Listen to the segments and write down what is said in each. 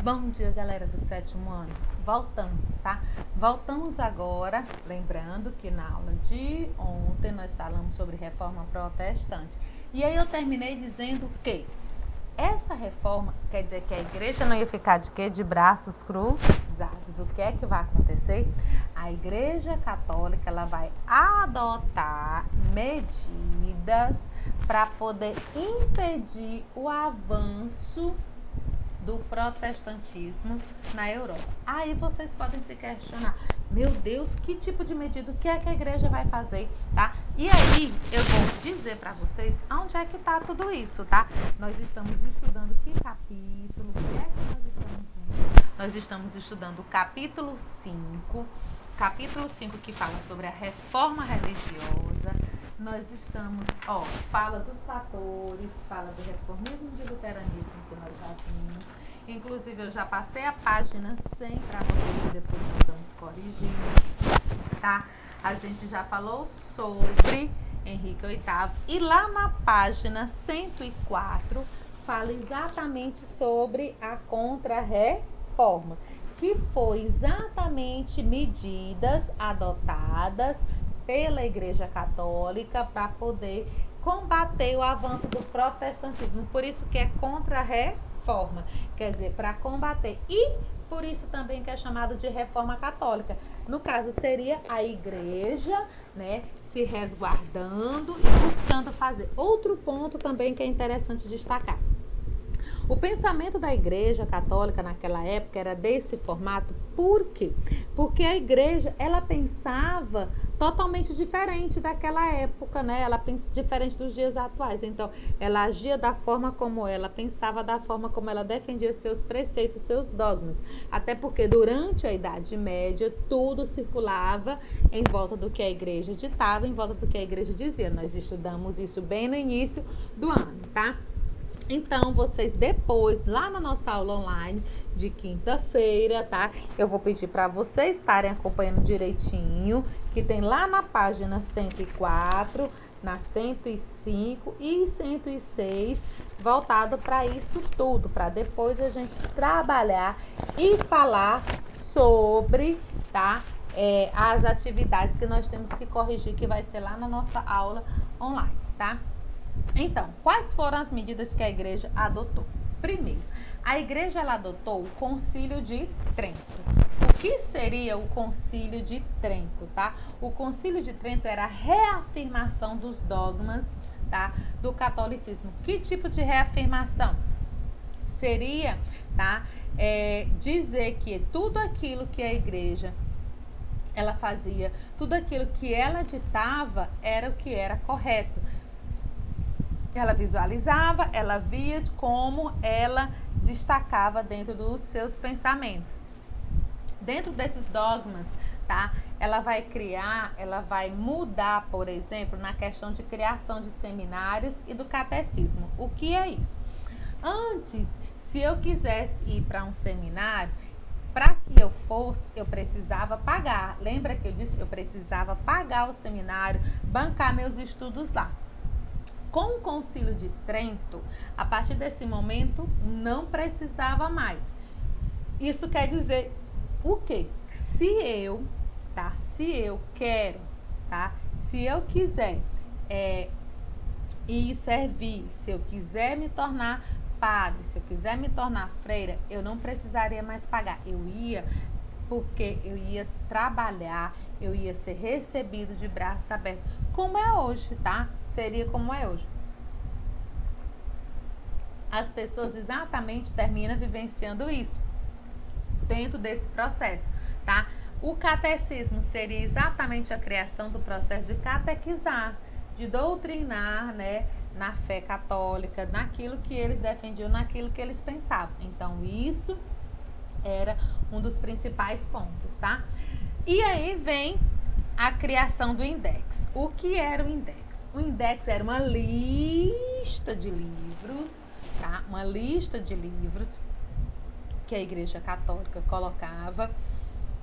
Bom dia, galera do 7º ano. Voltamos, tá? Voltamos agora, lembrando que na aula de ontem nós falamos sobre reforma protestante. E aí eu terminei dizendo que essa reforma quer dizer que a igreja não ia ficar de quê? De braços cruzados. O que é que vai acontecer? A igreja católica ela vai adotar medidas para poder impedir o avanço do protestantismo na Europa. Aí vocês podem se questionar, meu Deus, que tipo de medida, o que é que a igreja vai fazer, tá? E aí eu vou dizer para vocês onde é que tá tudo isso, tá? Nós estamos estudando que capítulo, o que é que nós estamos vendo? Nós estamos estudando o capítulo 5, que fala sobre a reforma religiosa. Nós estamos, fala dos fatores, fala do reformismo de luteranismo que nós já vimos. Inclusive, eu já passei a página 100 para vocês, depois nós vamos corrigir, tá? A gente já falou sobre Henrique VIII e lá na página 104 fala exatamente sobre a contra-reforma, que foi exatamente medidas adotadas pela Igreja Católica para poder combater o avanço do protestantismo. Por isso que é contra-reforma, quer dizer, para combater. E por isso também que é chamado de reforma católica. No caso, seria a igreja, né, se resguardando e buscando fazer. Outro ponto também que é interessante destacar. O pensamento da igreja católica naquela época era desse formato, por quê? Porque a igreja, ela pensava totalmente diferente daquela época, né? Ela pensa diferente dos dias atuais. Então, ela agia da forma como ela pensava, da forma como ela defendia seus preceitos, seus dogmas. Até porque durante a Idade Média, tudo circulava em volta do que a igreja ditava, em volta do que a igreja dizia. Nós estudamos isso bem no início do ano, tá? Então, vocês depois, lá na nossa aula online de quinta-feira, tá? Eu vou pedir para vocês estarem acompanhando direitinho, que tem lá na página 104, na 105 e 106, voltado para isso tudo, para depois a gente trabalhar e falar sobre, tá? As atividades que nós temos que corrigir, que vai ser lá na nossa aula online, tá? Então, quais foram as medidas que a igreja adotou? Primeiro, a igreja ela adotou o Concílio de Trento. O que seria o Concílio de Trento, tá? O Concílio de Trento era a reafirmação dos dogmas, tá, do catolicismo. Que tipo de reafirmação? Seria, tá, dizer que tudo aquilo que a igreja ela fazia, tudo aquilo que ela ditava era o que era correto. Ela visualizava, ela via como ela destacava dentro dos seus pensamentos. Dentro desses dogmas, tá? Ela vai criar, ela vai mudar, por exemplo, na questão de criação de seminários e do catecismo. O que é isso? Antes, se eu quisesse ir para um seminário, para que eu fosse, eu precisava pagar. Lembra que eu disse? Eu precisava pagar o seminário, bancar meus estudos lá. Com o Concílio de Trento, a partir desse momento, não precisava mais. Isso quer dizer o quê? Se eu quero, tá? Se eu quiser ir servir, se eu quiser me tornar padre, se eu quiser me tornar freira, eu não precisaria mais pagar. Eu ia porque eu ia trabalhar, eu ia ser recebido de braços abertos, como é hoje, tá? Seria como é hoje. As pessoas exatamente terminam vivenciando isso dentro desse processo, tá? O catecismo seria exatamente a criação do processo de catequizar, de doutrinar, né, na fé católica, naquilo que eles defendiam, naquilo que eles pensavam. Então, isso era um dos principais pontos, tá? E aí vem a criação do index. O que era o index? O index era uma lista de livros, tá? Uma lista de livros que a Igreja Católica colocava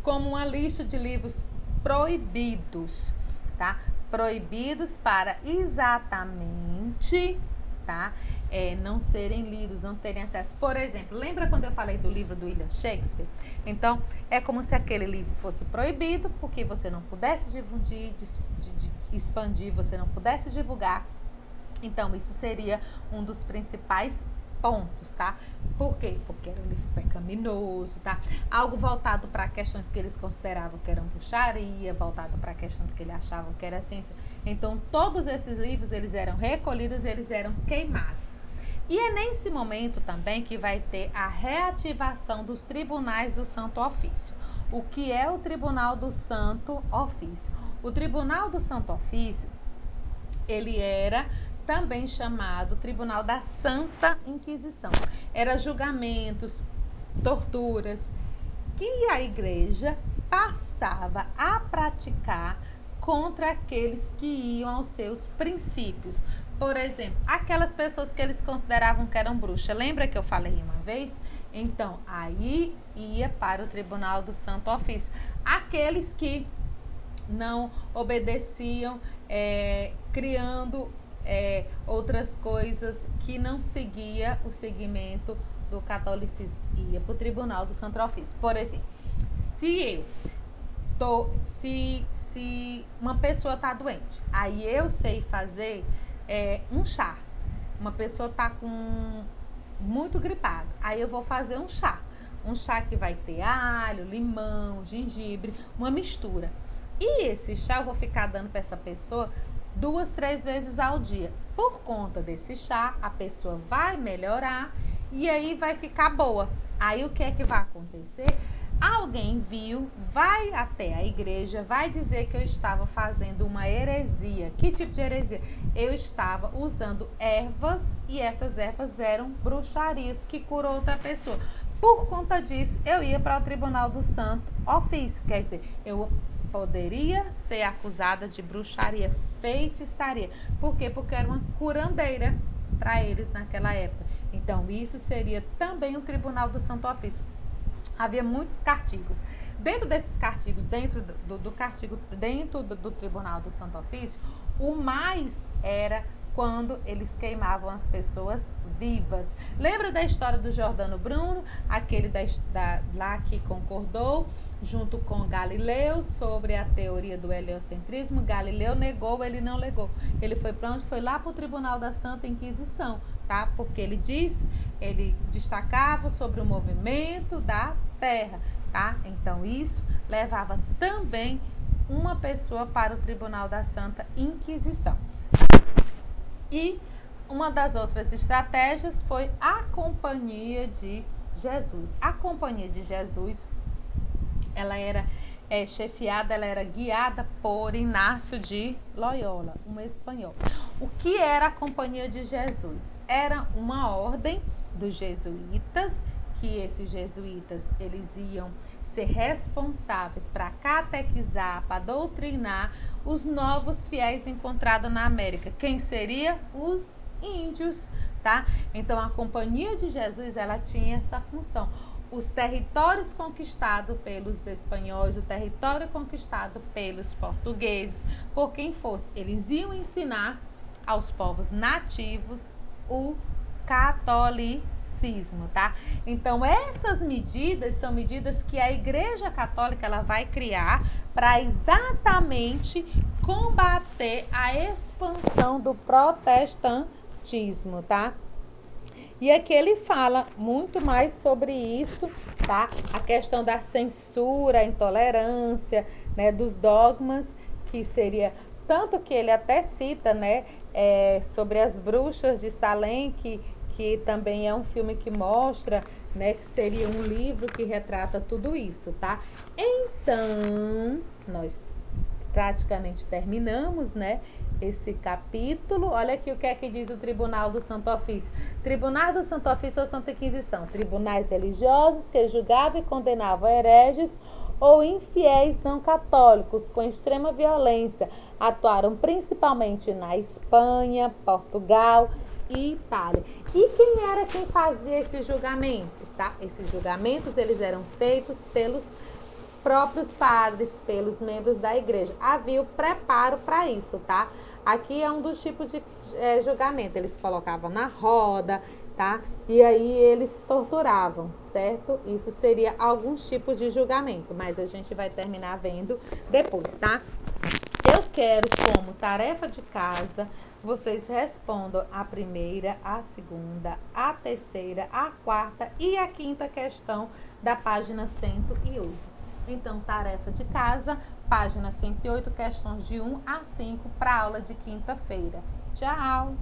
como uma lista de livros proibidos, tá? Proibidos para exatamente, tá, não serem lidos, não terem acesso. Por exemplo, lembra quando eu falei do livro do William Shakespeare? Então, é como se aquele livro fosse proibido, porque você não pudesse difundir, expandir, você não pudesse divulgar. Então, isso seria um dos principais pontos, tá? Por quê? Porque era um livro pecaminoso, tá? Algo voltado para questões que eles consideravam que eram bruxaria, voltado para a questão que eles achavam que era ciência. Então, todos esses livros, eles eram recolhidos, eles eram queimados. E é nesse momento também que vai ter a reativação dos tribunais do Santo Ofício. O que é o Tribunal do Santo Ofício? O Tribunal do Santo Ofício, ele era também chamado Tribunal da Santa Inquisição. Era julgamentos, torturas, que a igreja passava a praticar contra aqueles que iam aos seus princípios. Por exemplo, aquelas pessoas que eles consideravam que eram bruxas. Lembra que eu falei uma vez? Então, aí ia para o Tribunal do Santo Ofício. Aqueles que não obedeciam, criando outras coisas, que não seguia o segmento do catolicismo, ia para o Tribunal do Santo Ofício. Por exemplo, se uma pessoa está doente, aí eu sei fazer um chá. Uma pessoa está muito gripada, aí eu vou fazer um chá que vai ter alho, limão, gengibre, uma mistura. E esse chá eu vou ficar dando para essa pessoa 2, 3 vezes ao dia. Por conta desse chá, a pessoa vai melhorar e aí vai ficar boa. Aí o que é que vai acontecer? Alguém viu, vai até a igreja, vai dizer que eu estava fazendo uma heresia. Que tipo de heresia? Eu estava usando ervas e essas ervas eram bruxarias que curou outra pessoa. Por conta disso, eu ia para o Tribunal do Santo Ofício. Quer dizer, eu poderia ser acusada de bruxaria, feitiçaria. Por quê? Porque era uma curandeira para eles naquela época. Então, isso seria também o Tribunal do Santo Ofício. Havia muitos cartigos. Dentro desses cartigos, dentro do Tribunal do Santo Ofício, o mais era quando eles queimavam as pessoas vivas. Lembra da história do Giordano Bruno, aquele lá que concordou junto com Galileu sobre a teoria do heliocentrismo? Galileu negou, ele não negou. Ele foi para onde? Foi lá para o Tribunal da Santa Inquisição, tá? Porque ele destacava sobre o movimento da Terra, tá? Então isso levava também uma pessoa para o Tribunal da Santa Inquisição. E uma das outras estratégias foi a Companhia de Jesus. A Companhia de Jesus, ela era chefiada, ela era guiada por Inácio de Loyola, um espanhol. O que era a Companhia de Jesus? Era uma ordem dos jesuítas, que esses jesuítas, eles iam ser responsáveis para catequizar, para doutrinar os novos fiéis encontrados na América. Quem seria? Os índios, tá? Então, a Companhia de Jesus, ela tinha essa função. Os territórios conquistados pelos espanhóis, o território conquistado pelos portugueses, por quem fosse, eles iam ensinar aos povos nativos o catolicismo, tá? Então, essas medidas são medidas que a Igreja Católica ela vai criar para exatamente combater a expansão do protestantismo, tá? E aqui ele fala muito mais sobre isso, tá? A questão da censura, a intolerância, né, dos dogmas, que seria tanto que ele até cita, né, sobre as bruxas de Salem, que também é um filme que mostra, né, que seria um livro que retrata tudo isso, tá? Então, nós praticamente terminamos, né, esse capítulo. Olha aqui o que é que diz o Tribunal do Santo Ofício. Tribunal do Santo Ofício ou Santa Inquisição. Tribunais religiosos que julgavam e condenavam hereges ou infiéis não católicos com extrema violência. Atuaram principalmente na Espanha, Portugal e Itália. E quem fazia esses julgamentos, tá? Esses julgamentos, eles eram feitos pelos próprios padres, pelos membros da igreja. Havia o preparo para isso, tá? Aqui é um dos tipos de julgamento. Eles colocavam na roda, tá? E aí eles torturavam, certo? Isso seria alguns tipos de julgamento, mas a gente vai terminar vendo depois, tá? Eu quero como tarefa de casa, vocês respondam a primeira, a segunda, a terceira, a quarta e a quinta questão da página 108. Então, tarefa de casa, página 108, questões de 1 a 5 para a aula de quinta-feira. Tchau!